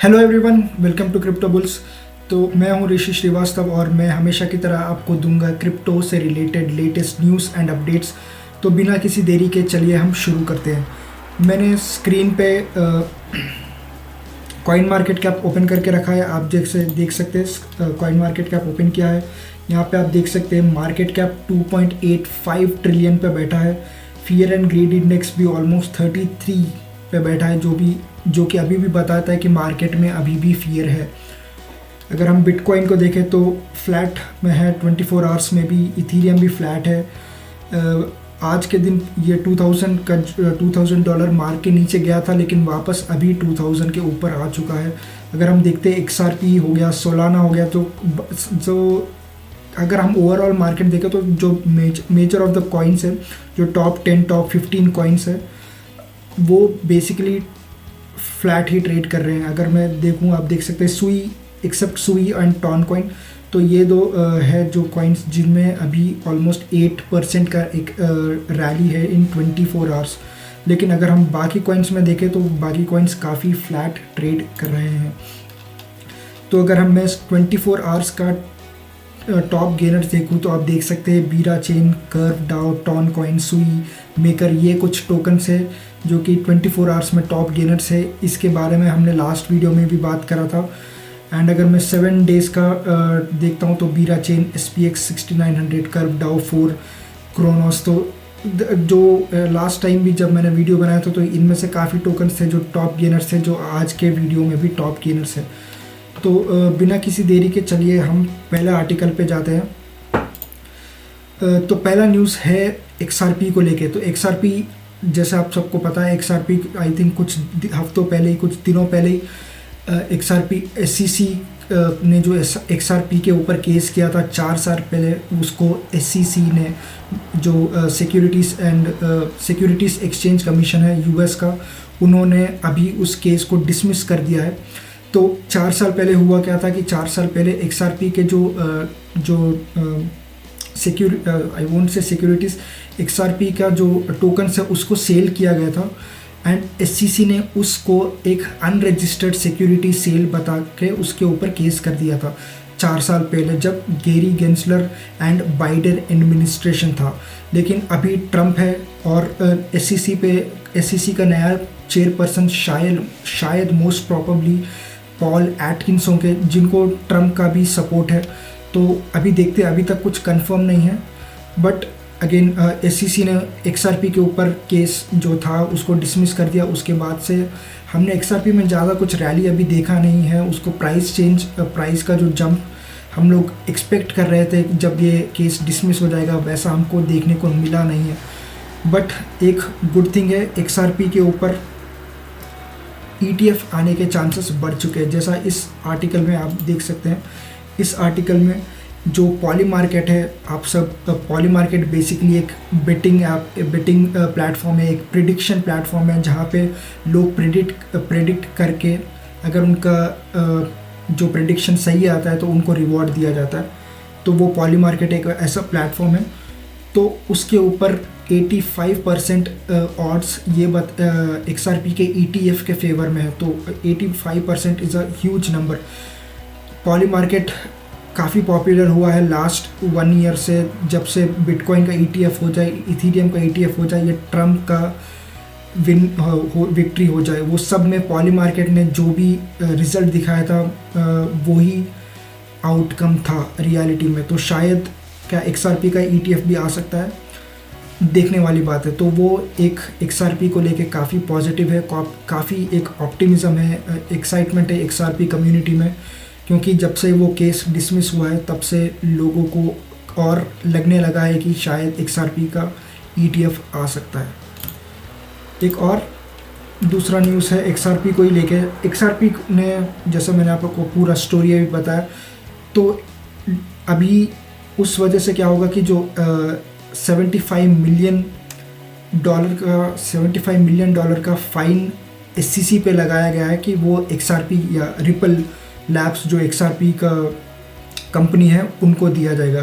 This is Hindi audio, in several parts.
Hello everyone, welcome to crypto bulls. तो मैं हूं ऋषि श्रीवास्तव और मैं हमेशा की तरह आपको दूंगा क्रिप्टो से related latest news and updates. तो बिना किसी देरी के चलिए हम शुरू करते हैं। मैंने स्क्रीन पे कॉइन मार्केट कैप ओपन करके रखा है। आप देख सकते हैं कॉइन मार्केट कैप ओपन किया है। यहाँ पे आप देख सकते हैं मार्केट कैप 2.85 ट्रिलियन पे बैठा है। फियर एंड ग्रीड इंडेक्स भी ऑलमोस्ट 33 पे बैठा है, जो कि अभी भी बताता है कि मार्केट में अभी भी फियर है। अगर हम बिटकॉइन को देखें तो फ्लैट में है, 24 आवर्स में भी। इथीरियम भी फ्लैट है। आज के दिन ये 2000 डॉलर मार्क के नीचे गया था, लेकिन वापस अभी 2000 के ऊपर आ चुका है। अगर हम देखते हैं XRP हो गया, सोलाना हो गया, तो अगर हम ओवरऑल मार्केट देखें तो जो मेजर ऑफ द कॉइन्स है, जो टॉप 10 टॉप 15 कॉइन्स है, वो बेसिकली फ्लैट ही ट्रेड कर रहे हैं। अगर मैं देखूं, आप देख सकते हैं सुई, एक्सेप्ट सुई एंड टॉन कॉइन, तो ये दो है जो कॉइन्स जिनमें अभी ऑलमोस्ट 8% का एक रैली है इन 24 आवर्स। लेकिन अगर हम बाकी कॉइन्स में देखें तो बाकी कॉइन्स काफ़ी फ्लैट ट्रेड कर रहे हैं। तो अगर मैं 24 आवर्स का टॉप गेनर्स देखूँ तो आप देख सकते हैं Berachain, Curve DAO, TON coin, Sui, Maker, ये कुछ टोकन्स है जो कि 24 आवर्स में टॉप गेनर्स है। इसके बारे में हमने लास्ट वीडियो में भी बात करा था। एंड अगर मैं 7 डेज़ का देखता हूँ तो Berachain, SPX 6900, Curve DAO 4, Cronos, तो जो लास्ट टाइम भी जब मैंने वीडियो बनाया था तो इनमें से काफ़ी टोकन्स थे जो टॉप गेनर्स थे, जो आज के वीडियो में भी टॉप गेनर्स है। तो बिना किसी देरी के चलिए हम पहले आर्टिकल पे जाते हैं। तो पहला न्यूज़ है XRP को लेके। तो XRP, जैसे आप सबको पता है, XRP आई थिंक कुछ हफ्तों पहले ही, कुछ दिनों पहले ही XRP SEC ने जो XRP के ऊपर केस किया था 4 साल पहले, उसको SEC ने, जो सिक्योरिटीज़ एक्सचेंज कमीशन है US का, उन्होंने अभी उस केस को डिसमिस कर दिया है। तो 4 साल पहले हुआ क्या था कि 4 साल पहले XRP के सिक्योरिटीज़ XRP का जो टोकन्स है उसको सेल किया गया था। एंड SEC ने उसको एक अनरजिस्टर्ड सिक्योरिटी सेल बता के उसके ऊपर केस कर दिया था 4 साल पहले, जब गेरी गेंसलर एंड बाइडेन एडमिनिस्ट्रेशन था। लेकिन अभी ट्रम्प है और SEC का नया चेयरपर्सन शायद मोस्ट प्रॉबली पॉल एटकिंस होंगे, जिनको ट्रम्प का भी सपोर्ट है। तो अभी देखते हैं, अभी तक कुछ कंफर्म नहीं है। बट अगेन SEC ने XRP के ऊपर केस जो था उसको डिसमिस कर दिया। उसके बाद से हमने XRP में ज़्यादा कुछ रैली अभी देखा नहीं है। उसको प्राइस का जो जंप हम लोग एक्सपेक्ट कर रहे थे जब ये केस डिसमिस हो जाएगा, वैसा हमको देखने को मिला नहीं है। बट एक गुड थिंग है, XRP के ऊपर ETF आने के चांसेस बढ़ चुके हैं। जैसा इस आर्टिकल में आप देख सकते हैं, इस आर्टिकल में जो पॉली मार्केट है, आप सब, पॉली मार्केट बेसिकली एक बेटिंग प्लेटफॉर्म है, एक प्रिडिक्शन प्लेटफॉर्म है, जहाँ पे लोग प्रेडिक्ट करके अगर उनका जो प्रेडिक्शन सही आता है तो उनको रिवॉर्ड दिया जाता है। तो वो पॉली मार्केट एक ऐसा प्लेटफॉर्म है। तो उसके ऊपर 85% ऑड्स ये XRP के ETF के फेवर में है। तो 85% is a huge number. Poly market काफ़ी पॉपुलर हुआ है लास्ट 1 ईयर से, जब से बिटकॉइन का ETF हो जाए, इथीरियम का ETF हो जाए, ये ट्रम्प का विक्ट्री हो जाए, वो सब में पॉली मार्केट ने जो भी रिज़ल्ट दिखाया था वही आउटकम था रियलिटी में। तो शायद क्या XRP का ETF भी आ सकता है, देखने वाली बात है। तो वो एक XRP को लेके काफ़ी पॉजिटिव है, काफ़ी एक ऑप्टिमिज़म है, एक्साइटमेंट है XRP कम्युनिटी में, क्योंकि जब से वो केस डिसमिस हुआ है तब से लोगों को और लगने लगा है कि शायद XRP का ETF आ सकता है। एक और दूसरा न्यूज़ है XRP को ही लेके। XRP ने, जैसे मैंने आपको पूरा स्टोरी अभी बताया, तो अभी उस वजह से क्या होगा कि जो $75 मिलियन का फ़ाइन SEC पे लगाया गया है कि वो XRP या रिपल लैब्स, जो XRP का कंपनी है, उनको दिया जाएगा।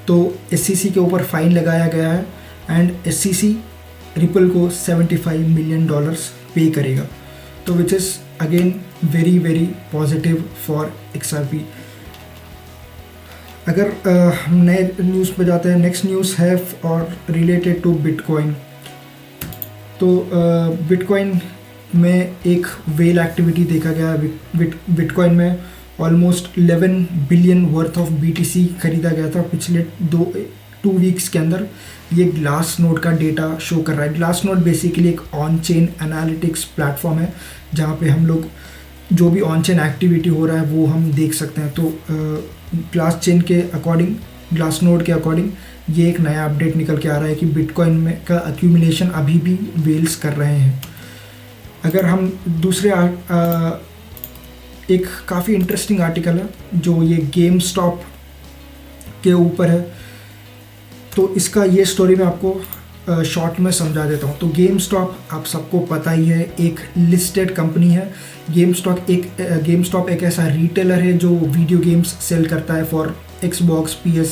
तो SEC के ऊपर फ़ाइन लगाया गया है एंड SEC रिपल को $75 मिलियन पे करेगा। तो which is again very very positive for XRP। अगर हम नए न्यूज़ पे जाते हैं, नेक्स्ट न्यूज़ है और रिलेटेड टू बिटकॉइन। तो बिटकॉइन में एक वेल एक्टिविटी देखा गया है। बिटकॉइन में almost 11 billion worth of BTC खरीदा गया था पिछले 2 वीक्स के अंदर। ये ग्लास नोड का डेटा शो कर रहा है। ग्लास नोड बेसिकली एक ऑन चेन एनालिटिक्स प्लेटफॉर्म है जहाँ पे हम लोग जो भी ऑन चेन एक्टिविटी हो रहा है वो हम देख सकते हैं। तो ग्लास चेन के अकॉर्डिंग, ग्लास नोड के अकॉर्डिंग ये एक नया अपडेट निकल के आ रहा है कि बिटकॉइन में का एक्यूमुलेशन अभी भी वेल्स कर रहे हैं। अगर हम दूसरे एक काफ़ी इंटरेस्टिंग आर्टिकल है जो ये गेम स्टॉप के ऊपर है, तो इसका ये स्टोरी मैं आपको शॉर्ट में समझा देता हूँ। तो गेम स्टॉप आप सबको पता ही है, एक लिस्टेड कंपनी है। गेम स्टॉप एक ऐसा रिटेलर है जो वीडियो गेम्स सेल करता है for Xbox, PS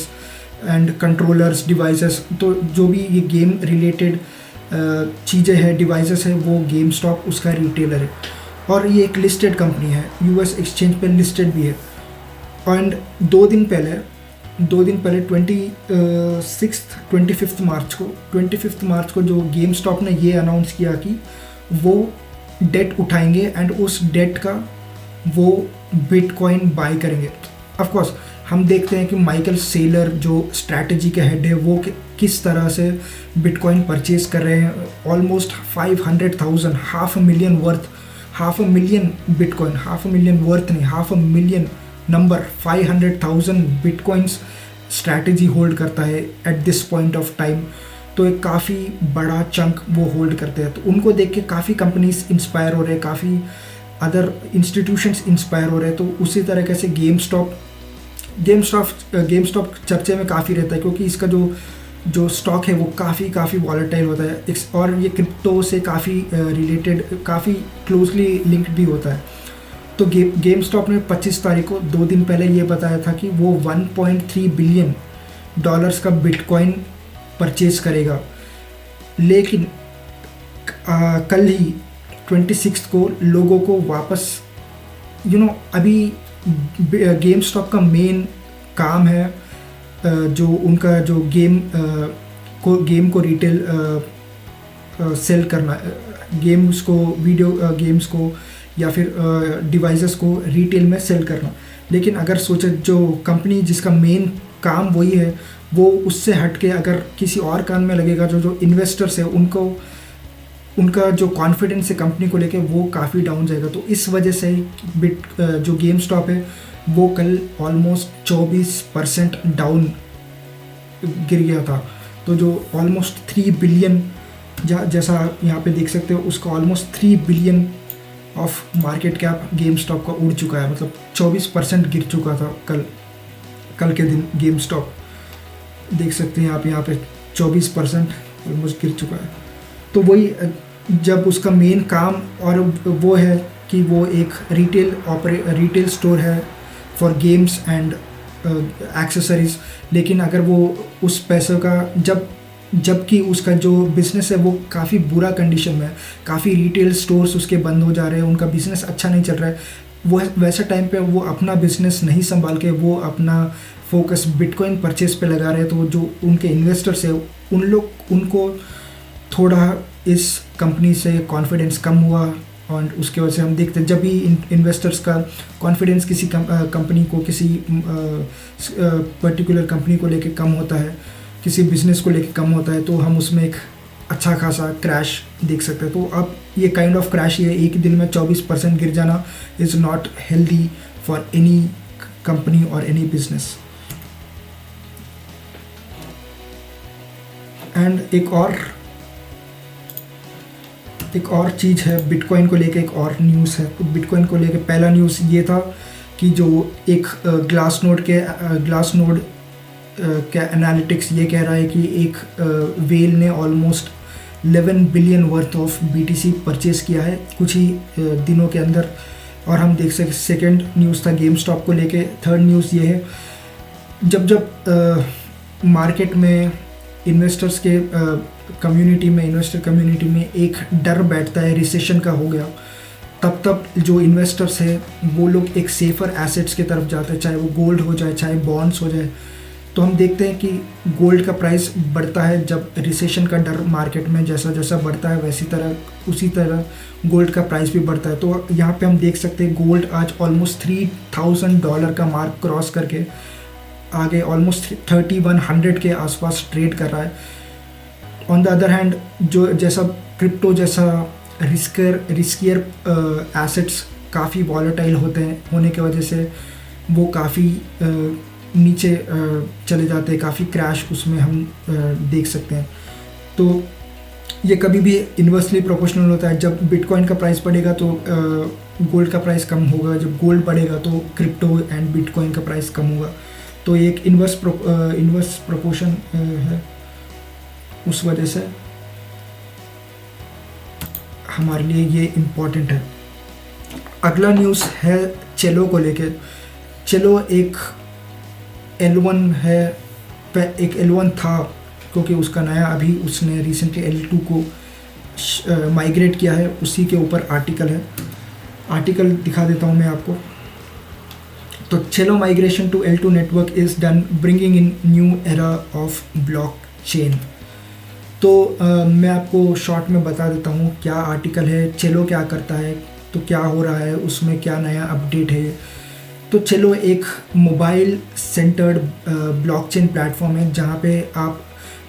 and controllers, devices. तो जो भी ये गेम रिलेटेड चीज़ें हैं, डिवाइसेस है, वो गेम स्टॉप उसका रिटेलर है और ये एक लिस्टेड कंपनी है, US एक्सचेंज पे लिस्टेड भी है। एंड 2 दिन पहले 25 मार्च को जो गेम स्टॉप ने ये अनाउंस किया कि वो डेट उठाएंगे एंड उस डेट का वो बिटकॉइन बाय करेंगे। ऑफ कोर्स हम देखते हैं कि माइकल सेलर जो स्ट्रैटेजी के हेड है वो किस तरह से बिटकॉइन परचेज कर रहे हैं। Almost 500,000, half a million bitcoin, half a million number, 500,000 bitcoins strategy hold करता है at this point of time. तो एक काफ़ी बड़ा चंक वो होल्ड करते हैं। तो उनको देख के काफ़ी कंपनीज इंस्पायर हो रहे हैं, काफ़ी अदर इंस्टीट्यूशंस इंस्पायर हो रहे हैं। तो उसी तरीके से गेम स्टॉप चर्चे में काफ़ी रहता है क्योंकि इसका जो स्टॉक है वो काफ़ी वॉलेटाइल होता है और ये क्रिप्टो से काफ़ी रिलेटेड, काफ़ी क्लोजली लिंक्ड भी होता है। तो गेम स्टॉप ने 25 तारीख को 2 दिन पहले ये बताया था कि वो $1.3 बिलियन का बिटकॉइन परचेज करेगा। लेकिन कल ही 26 को लोगों को वापस अभी गेम स्टॉप का मेन काम है जो उनका जो गेम को रिटेल सेल करना, गेम्स को, वीडियो गेम्स को या फिर डिवाइसेस को रिटेल में सेल करना। लेकिन अगर सोचे जो कंपनी जिसका मेन काम वही है, वो उससे हट के अगर किसी और काम में लगेगा, जो इन्वेस्टर्स है उनका जो कॉन्फिडेंस है कंपनी को लेके वो काफ़ी डाउन जाएगा। तो इस वजह से जो गेम स्टॉप है वो कल ऑलमोस्ट 24% डाउन गिर गया था। तो जो ऑलमोस्ट 3 बिलियन जैसा यहाँ पे देख सकते हो, उसका almost 3 billion of market cap game stop का उड़ चुका है। मतलब 24% गिर चुका था कल के दिन गेम स्टॉप। देख सकते हैं आप यहाँ पे 24% ऑलमोस्ट गिर चुका है। तो वही जब उसका मेन काम और वो है कि वो एक रिटेल स्टोर है फॉर गेम्स एंड एक्सेसरीज, लेकिन अगर वो उस पैसे का जबकि उसका जो बिज़नेस है वो काफ़ी बुरा कंडीशन में है, काफ़ी रिटेल स्टोर्स उसके बंद हो जा रहे हैं, उनका बिज़नेस अच्छा नहीं चल रहा है, वो वैसे टाइम पे वो अपना बिज़नेस नहीं संभाल के वो अपना फोकस बिटकॉइन परचेज पे लगा रहे हैं। तो जो उनके इन्वेस्टर्स है उनको थोड़ा इस कंपनी से कॉन्फिडेंस कम हुआ और उसके वजह से हम देखते हैं जब भी इन्वेस्टर्स का कॉन्फिडेंस किसी कंपनी को, किसी पर्टिकुलर कंपनी को लेके कम होता है, किसी बिजनेस को लेके कम होता है, तो हम उसमें एक अच्छा खासा क्रैश देख सकते हैं। तो अब ये काइंड ऑफ क्रैश ये एक दिन में 24% गिर जाना is not healthy for any company और एनी बिजनेस। एंड एक और चीज़ है बिटकॉइन को लेके, एक और न्यूज़ है। तो बिटकॉइन को लेके पहला न्यूज़ ये था कि जो एक ग्लास नोड का एनालिटिक्स ये कह रहा है कि एक वेल ने almost 11 billion worth of BTC purchase किया है कुछ ही दिनों के अंदर। और हम देख सकते, सेकेंड न्यूज़ था गेम स्टॉप को लेके। थर्ड न्यूज़ ये है जब मार्केट में इन्वेस्टर कम्युनिटी में एक डर बैठता है रिसेशन का हो गया, तब तब जो इन्वेस्टर्स है वो लोग एक सेफ़र एसेट्स की तरफ जाते हैं, चाहे वो गोल्ड हो जाए चाहे बॉन्ड्स हो जाए। तो हम देखते हैं कि गोल्ड का प्राइस बढ़ता है जब रिसेशन का डर मार्केट में जैसा जैसा बढ़ता है उसी तरह गोल्ड का प्राइस भी बढ़ता है। तो यहाँ पे हम देख सकते हैं गोल्ड आज ऑलमोस्ट $3,000 का मार्क क्रॉस करके आगे ऑलमोस्ट 3100 के आसपास ट्रेड कर रहा है। ऑन द अदर हैंड जो जैसा क्रिप्टो जैसा रिस्कियर एसेट्स काफ़ी वॉलेटाइल होते हैं होने की वजह से वो काफ़ी नीचे चले जाते हैं, काफ़ी क्रैश उसमें हम देख सकते हैं। तो ये कभी भी इन्वर्सली प्रोपोर्शनल होता है। जब बिटकॉइन का प्राइस बढ़ेगा तो गोल्ड का प्राइस कम होगा, जब गोल्ड बढ़ेगा तो क्रिप्टो एंड बिटकॉइन का प्राइस कम होगा। तो एक इन्वर्स प्रोपोर्शन है, उस वजह से हमारे लिए ये इम्पॉर्टेंट है। अगला न्यूज़ है चेलो को लेके। चेलो एक L1 है, एक L1 था क्योंकि उसका नया अभी उसने रिसेंटली L2 को माइग्रेट किया है, उसी के ऊपर आर्टिकल है। आर्टिकल दिखा देता हूँ मैं आपको। तो Celo migration to L2 network is done bringing in new era of blockchain. तो मैं आपको शॉर्ट में बता देता हूँ क्या आर्टिकल है, चेलो क्या करता है, तो क्या हो रहा है, उसमें क्या नया अपडेट है। तो चेलो एक मोबाइल सेंटर्ड ब्लॉकचेन प्लेटफॉर्म है जहाँ पे आप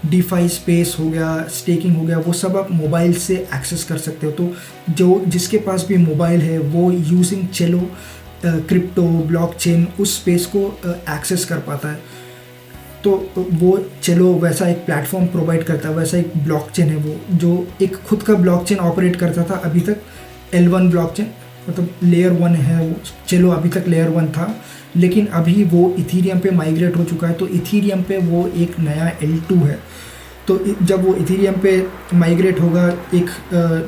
डीफाई स्पेस हो गया, स्टेकिंग हो गया, वो सब आप मोबाइल से एक्सेस कर सकते हो। तो जो जिसके पास भी मोबाइल है वो यूजिंग चेलो क्रिप्टो ब्लॉकचेन उस स्पेस को एक्सेस कर पाता है। तो वो चेलो वैसा एक प्लेटफॉर्म प्रोवाइड करता है, वैसा एक ब्लॉकचेन है वो, जो एक खुद का ब्लॉकचेन ऑपरेट करता था अभी तक। L1 ब्लॉकचेन मतलब लेयर 1 है वो, चेलो अभी तक लेयर 1 था, लेकिन अभी वो इथीरियम पे माइग्रेट हो चुका है। तो इथीरियम पे वो एक नया L2 है। तो जब वो इथीरियम पे माइग्रेट होगा, एक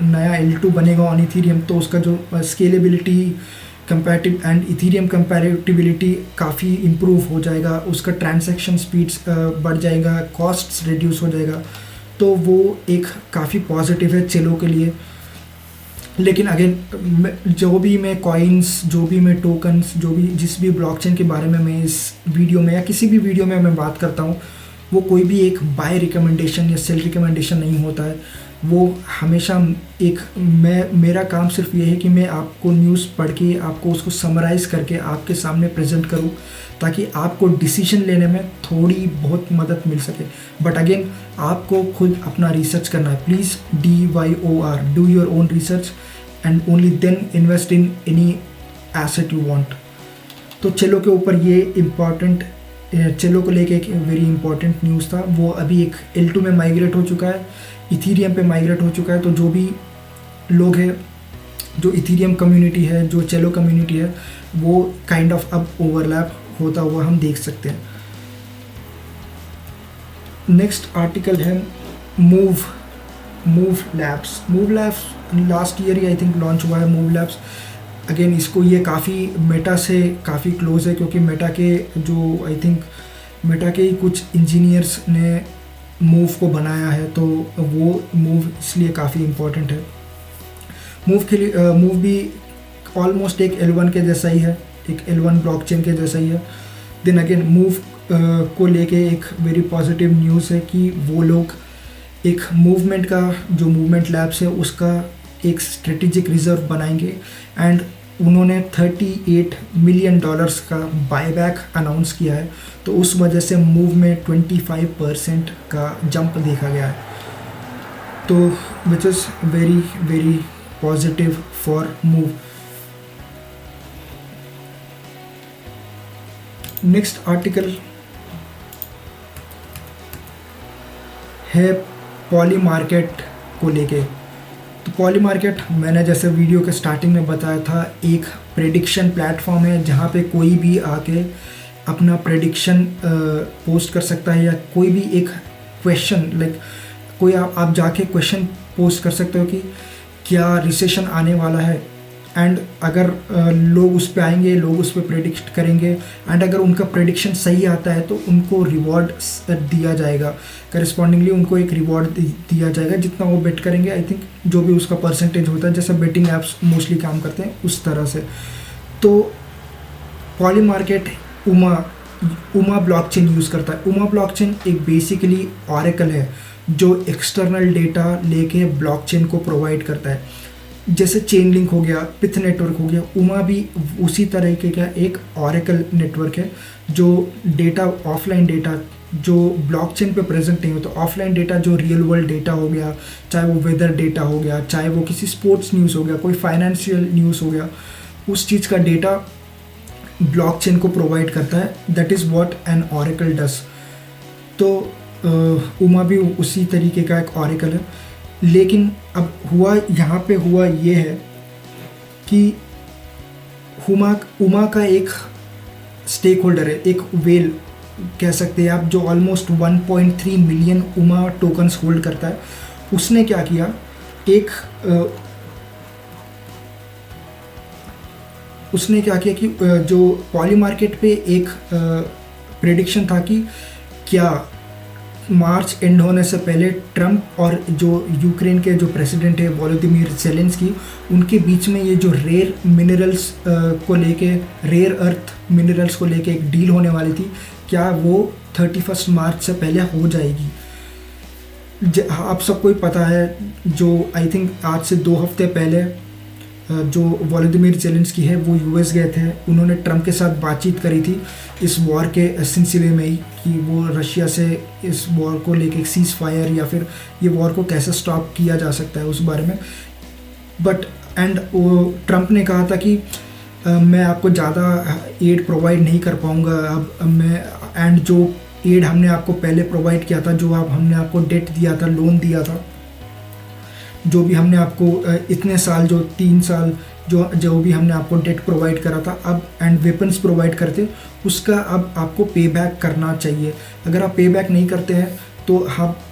नया L2 बनेगा ऑन इथीरियम, तो उसका जो स्केलेबिलिटी कंपैरेटिव एंड इथीरियम कंपैरेटिबिलिटी काफ़ी इम्प्रूव हो जाएगा, उसका ट्रांजैक्शन स्पीड्स बढ़ जाएगा, कॉस्ट्स रिड्यूस हो जाएगा। तो वो एक काफ़ी पॉजिटिव है चेलो के लिए। लेकिन अगेन जो भी मैं कॉइन्स, जो भी मैं टोकन्स, जो भी जिस भी ब्लॉकचेन के बारे में मैं इस वीडियो में या किसी भी वीडियो में मैं बात करता हूँ, वो कोई भी एक बाय रिकमेंडेशन या सेल रिकमेंडेशन नहीं होता है। वो हमेशा एक मेरा काम सिर्फ ये है कि मैं आपको न्यूज़ पढ़ के आपको उसको समराइज़ करके आपके सामने प्रेजेंट करूँ ताकि आपको डिसीजन लेने में थोड़ी बहुत मदद मिल सके। बट अगेन आपको खुद अपना रिसर्च करना है। Please DYOR do your own research and only then invest in any asset you want. तो चेलो के ऊपर ये इम्पॉर्टेंट, चेलो को लेके एक वेरी इंपॉर्टेंट न्यूज़ था। वो अभी एक L2 में माइग्रेट हो चुका है, इथीरियम पे माइग्रेट हो चुका है। तो जो भी लोग हैं, जो इथीरियम कम्युनिटी है, जो चेलो कम्युनिटी है, वो काइंड ऑफ अब ओवरलैप होता हुआ हम देख सकते हैं। नेक्स्ट आर्टिकल है move labs. Move labs last year he I think launch हुआ है मूव लैब्स। अगेन इसको ये काफ़ी मेटा से काफ़ी क्लोज है, क्योंकि मेटा के जो आई थिंक मेटा के ही कुछ इंजीनियर्स ने मूव को बनाया है, तो वो मूव इसलिए काफ़ी इम्पोर्टेंट है। मूव भी ऑलमोस्ट एक L1 के जैसा ही है, एक L1 ब्लॉकचेन के जैसा ही है। देन अगेन मूव को लेके एक वेरी पॉजिटिव न्यूज़ है कि वो लोग एक मूवमेंट का, जो मूवमेंट लैब्स है उसका एक स्ट्रेटेजिक रिजर्व बनाएंगे एंड उन्होंने $38 मिलियन का बायबैक अनाउंस किया है। तो उस वजह से मूव में 25% का जंप देखा गया है, तो which is very very positive for move. Next article है पॉली मार्केट को लेके। तो पॉली मार्केट मैंने जैसे वीडियो के स्टार्टिंग में बताया था, एक प्रेडिक्शन प्लेटफॉर्म है जहाँ पे कोई भी आके अपना प्रेडिक्शन पोस्ट कर सकता है, या कोई भी एक क्वेश्चन लाइक कोई आप जाके क्वेश्चन पोस्ट कर सकते हो कि क्या रिसेशन आने वाला है, एंड अगर लोग उस पर आएंगे, लोग उस पर प्रेडिक्ट करेंगे, एंड अगर उनका प्रेडिक्शन सही आता है तो उनको रिवॉर्ड दिया जाएगा, करस्पॉन्डिंगली उनको एक रिवॉर्ड दिया जाएगा जितना वो बेट करेंगे। आई थिंक जो भी उसका परसेंटेज होता है, जैसा बेटिंग ऐप्स मोस्टली काम करते हैं उस तरह से। तो poly market Uma blockchain use करता है। उमा ब्लॉकचेन एक बेसिकली ऑरेकल है जो एक्सटर्नल डेटा लेके ब्लॉकचेन को प्रोवाइड करता है। जैसे चेन लिंक हो गया, पिथ नेटवर्क हो गया, उमा भी उसी तरीके का एक ऑरेकल नेटवर्क है जो डेटा, ऑफलाइन डेटा जो ब्लॉकचेन पे प्रेजेंट नहीं होता, ऑफलाइन डेटा जो रियल वर्ल्ड डेटा हो गया, चाहे वो वेदर डेटा हो गया, चाहे वो किसी स्पोर्ट्स न्यूज़ हो गया, कोई फाइनेंशियल न्यूज़ हो गया, उस चीज़ का डेटा ब्लॉकचेन को प्रोवाइड करता है। That is what an oracle does. तो उमा भी उसी तरीके का एक ऑरेकल है। लेकिन अब यहाँ पे हुआ ये है कि उमा का एक स्टेक होल्डर है, एक वेल कह सकते हैं आप, जो almost 1.3 million Uma tokens hold करता है। उसने क्या किया, उसने क्या किया कि जो पॉली मार्केट पे एक प्रेडिक्शन था कि क्या मार्च एंड होने से पहले ट्रम्प और जो यूक्रेन के जो प्रेसिडेंट है वोलोदिमीर ज़ेलेंस्की, उनके बीच में ये जो रेयर मिनरल्स को लेके, रेयर अर्थ मिनरल्स को लेके एक डील होने वाली थी, क्या वो 31 मार्च से पहले हो जाएगी। आप सबको ही पता है, जो आई थिंक आज से 2 हफ्ते पहले जो वोलोदिमीर ज़ेलेंस्की है वो यूएस गए थे। उन्होंने ट्रम्प के साथ बातचीत करी थी इस वॉर के सिलसिले में ही कि वो रशिया से इस वॉर को लेके सीज़ फायर या फिर ये वॉर को कैसे स्टॉप किया जा सकता है उस बारे में। बट वो ट्रम्प ने कहा था कि मैं आपको ज़्यादा एड प्रोवाइड नहीं कर पाऊँगा अब मैं, एंड जो एड हमने आपको पहले प्रोवाइड किया था, जो हमने आपको डेट दिया था, लोन दिया था, जो भी हमने आपको इतने साल, जो 3 साल जो भी हमने आपको डेट प्रोवाइड करा था अब, एंड वेपन्स प्रोवाइड करते, उसका अब आपको पे बैक करना चाहिए। अगर आप पे बैक नहीं करते हैं तो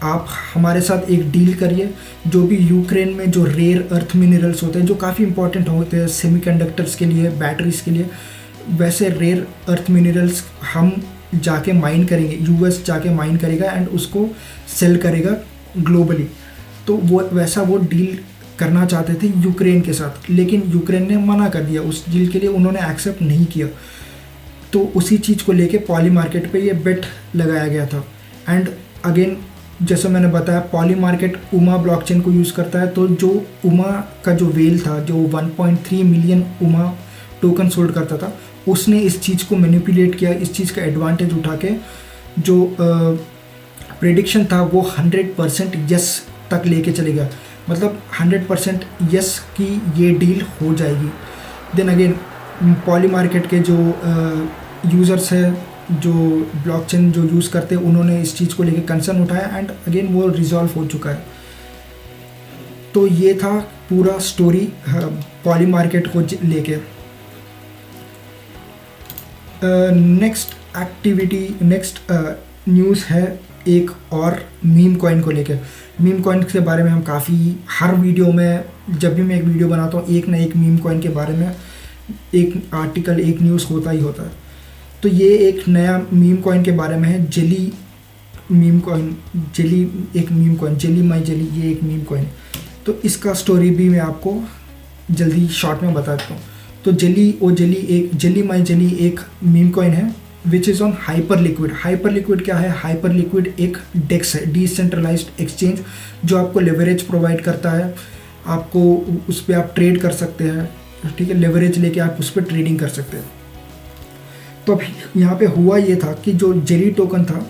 आप हमारे साथ एक डील करिए। जो भी यूक्रेन में जो रेयर अर्थ मिनरल्स होते हैं, जो काफ़ी इंपॉर्टेंट होते हैं सेमीकंडक्टर्स के लिए, बैटरीज के लिए, वैसे रेयर अर्थ मिनरल्स हम जाके माइन करेंगे, यूएस जाके माइन करेगा एंड उसको सेल करेगा ग्लोबली। तो वैसा वो डील करना चाहते थे यूक्रेन के साथ, लेकिन यूक्रेन ने मना कर दिया, उस डील के लिए उन्होंने एक्सेप्ट नहीं किया। तो उसी चीज़ को लेके पॉली मार्केट पे ये बेट लगाया गया था। एंड अगेन जैसे मैंने बताया, पॉली मार्केट उमा ब्लॉकचेन को यूज़ करता है। तो जो उमा का जो वेल था, जो 1.3 मिलियन उमा टोकन होल्ड करता था, उसने इस चीज़ को मैनिपुलेट किया, इस चीज़ का एडवांटेज उठा के जो प्रेडिक्शन था वो 100% यस तक लेके चलेगा, मतलब 100% यस की ये डील हो जाएगी। देन अगेन पॉली मार्केट के जो यूज़र्स हैं, जो ब्लॉकचेन जो यूज़ करते हैं, उन्होंने इस चीज़ को लेके कंसर्न उठाया एंड अगेन वो रिजॉल्व हो चुका है। तो ये था पूरा स्टोरी पॉली मार्केट को लेके। नेक्स्ट न्यूज़ है एक और मीम कॉइन को लेके। मीम कॉइन के बारे में हम काफ़ी, हर वीडियो में जब भी मैं एक वीडियो बनाता हूँ, एक ना एक मीम कॉइन के बारे में एक आर्टिकल, एक न्यूज़ होता ही होता है। तो ये एक नया मीम कॉइन के बारे में है, जेली मीम कॉइन, जेली माई जेली, ये एक मीम कॉइन। तो इसका स्टोरी भी मैं आपको जल्दी शॉर्ट में बता देता हूँ। तो जेली माई जेली एक मीम कॉइन है which is on hyper liquid. Hyper liquid क्या है? हाइपर लिक्विड एक डेक्स है, डिसेंट्रलाइज्ड एक्सचेंज, जो आपको लेवरेज प्रोवाइड करता है। आपको उस पर आप ट्रेड कर सकते हैं, ठीक है, लेवरेज लेके आप उस पर ट्रेडिंग कर सकते हैं। तो अब यहाँ पे हुआ ये था कि जो जेली टोकन था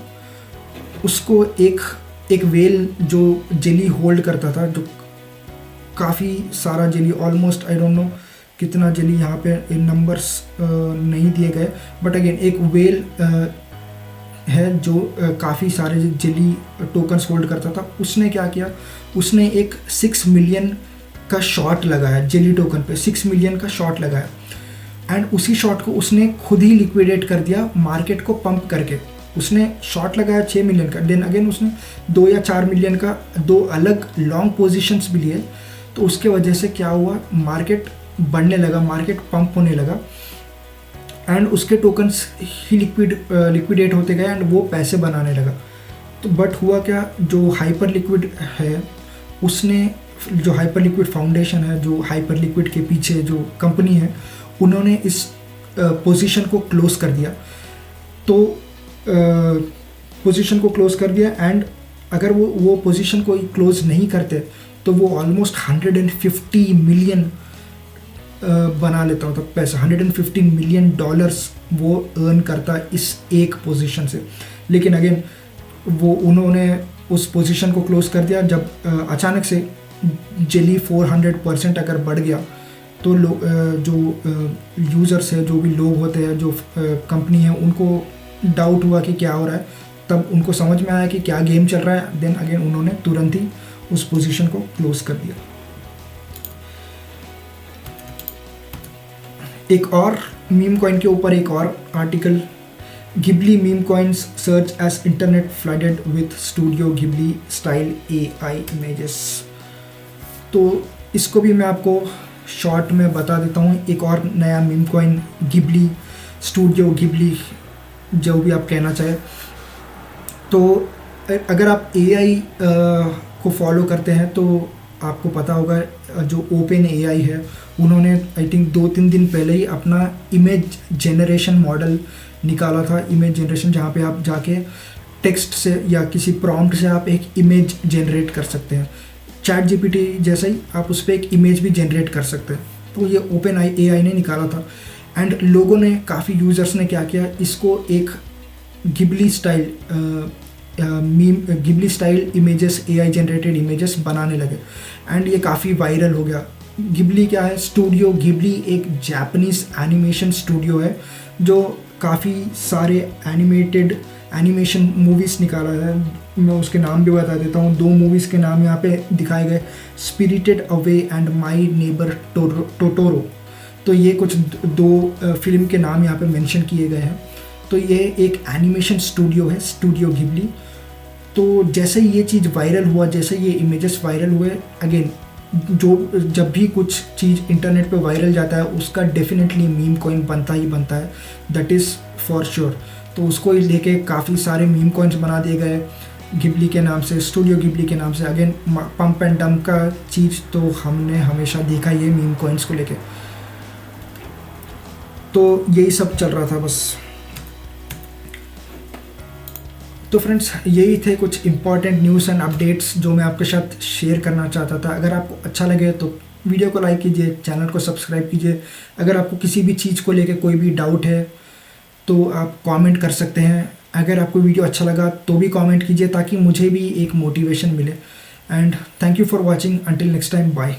उसको एक वेल जो जेली होल्ड करता था, जो काफ़ी सारा jelly, almost I don't know कितना जेली, यहाँ पे नंबर्स नहीं दिए गए, बट अगेन एक वेल है जो काफ़ी सारे जेली टोकन्स होल्ड करता था। उसने क्या किया, उसने एक 6 मिलियन का शॉर्ट लगाया जेली टोकन पे, 6 मिलियन का शॉर्ट लगाया एंड उसी शॉर्ट को उसने खुद ही लिक्विडेट कर दिया मार्केट को पंप करके। उसने शॉर्ट लगाया 6 मिलियन का, देन अगेन उसने 2 या 4 मिलियन का 2 अलग लॉन्ग पोजीशंस भी लिए। तो उसके वजह से क्या हुआ, मार्केट बढ़ने लगा, मार्केट पंप होने लगा एंड उसके टोकन्स ही लिक्विडेट होते गए एंड वो पैसे बनाने लगा। तो बट हुआ क्या, जो हाइपर लिक्विड है उसने, जो हाइपर लिक्विड फाउंडेशन है, जो हाइपर लिक्विड के पीछे जो कंपनी है, उन्होंने इस पोजीशन को क्लोज कर दिया। तो पोजीशन को क्लोज कर दिया एंड अगर वो पोजीशन को क्लोज नहीं करते तो वो ऑलमोस्ट 150 मिलियन बना लेता होता पैसा, $150 मिलियन वो अर्न करता इस एक पोजीशन से। लेकिन अगेन वो उन्होंने उस पोजीशन को क्लोज कर दिया। जब अचानक से जेली 400% अगर बढ़ गया तो जो यूज़र्स है, जो भी लोग होते हैं, जो कंपनी है, उनको डाउट हुआ कि क्या हो रहा है। तब उनको समझ में आया कि क्या गेम चल रहा है। देन अगेन उन्होंने तुरंत ही उस पोजीशन को क्लोज कर दिया। एक और मीम कॉइन के ऊपर एक और article, Ghibli meme coins search as internet flooded with studio Ghibli style AI images. तो इसको भी मैं आपको शॉर्ट में बता देता हूँ। एक और नया meme coin Ghibli, studio Ghibli, जो भी आप कहना चाहें। तो अगर आप AI को फॉलो करते हैं तो आपको पता होगा जो ओपन AI है, उन्होंने आई थिंक 2-3 दिन पहले ही अपना इमेज जनरेशन मॉडल निकाला था। इमेज जनरेशन, जहाँ पे आप जाके टेक्स्ट से या किसी प्रॉम्प्ट से आप एक इमेज जनरेट कर सकते हैं। ChatGPT जैसा ही आप उस पर एक इमेज भी जनरेट कर सकते हैं। तो ये ओपन AI ने निकाला था एंड लोगों ने, काफ़ी यूज़र्स ने क्या किया, इसको एक Ghibli style images, AI generated images बनाने लगे एंड ये काफ़ी वायरल हो गया। गिबली क्या है? स्टूडियो गिबली एक जापानीज़ एनिमेशन स्टूडियो है जो काफ़ी सारे एनिमेशन मूवीज़ निकाला है। मैं उसके नाम भी बता देता हूँ। 2 मूवीज़ के नाम यहाँ पे दिखाए गए, spirited away and my neighbour Totoro. तो ये कुछ 2 फिल्म के नाम यहाँ पे मेंशन किए गए हैं। तो ये एक एनिमेशन स्टूडियो है, स्टूडियो गिबली। तो जैसे ही ये चीज़ वायरल हुआ, जैसे ये इमेजेस वायरल हुए, अगेन जब भी कुछ चीज़ इंटरनेट पे वायरल जाता है उसका डेफिनेटली मीम कॉइन बनता ही बनता है, दैट इज़ फॉर श्योर। तो उसको ही लेके काफ़ी सारे मीम कॉइन्स बना दिए गए गिबली के नाम से, स्टूडियो गिबली के नाम से। अगेन पंप एंड डंप का चीज़ तो हमने हमेशा देखा ही है मीम कॉइन्स को लेके। तो यही सब चल रहा था बस। तो फ्रेंड्स, यही थे कुछ इंपॉर्टेंट न्यूज़ एंड अपडेट्स जो मैं आपके साथ शेयर करना चाहता था। अगर आपको अच्छा लगे तो वीडियो को लाइक कीजिए, चैनल को सब्सक्राइब कीजिए। अगर आपको किसी भी चीज़ को लेकर कोई भी डाउट है तो आप कमेंट कर सकते हैं। अगर आपको वीडियो अच्छा लगा तो भी कमेंट कीजिए ताकि मुझे भी एक मोटिवेशन मिले। And thank you for watching. Until next time, bye.